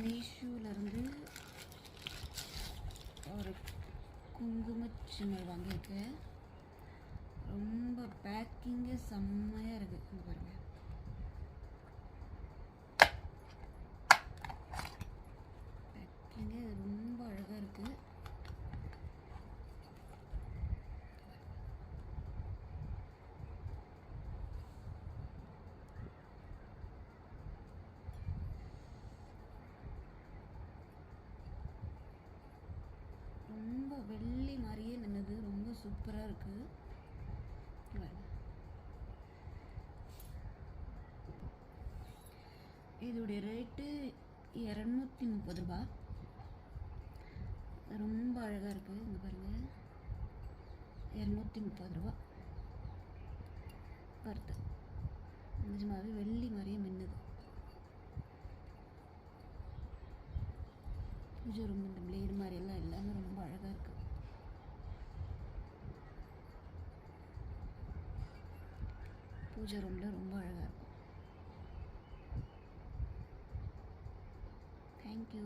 மீஷோலேருந்து ஒரு குங்கும சிம்மல் வாங்கியிருக்கேன். ரொம்ப பேக்கிங்கே செம்மையாக இருக்குது. இங்கே பாருங்கள், பேக்கிங்கே ரொம்ப அழகாக இருக்குது. ரொம்ப வெள்ளி மாதிரியே நின்னுது. ரொம்ப சூப்பராக இருக்குது. இதோடைய ரேட்டு 230 ரூபா. ரொம்ப அழகாக இருக்குது. இங்கே பாருங்கள், 230 ரூபா வருது. நிஜமாகவே வெள்ளி மாதிரியே மின்னுது. பூஜை ரூம் இந்த பிளேடு மாதிரியெல்லாம் எல்லாமே ரொம்ப அழகாக இருக்குது. பூஜை ரூமில் ரொம்ப அழகாக இருக்கும். தேங்க்யூ.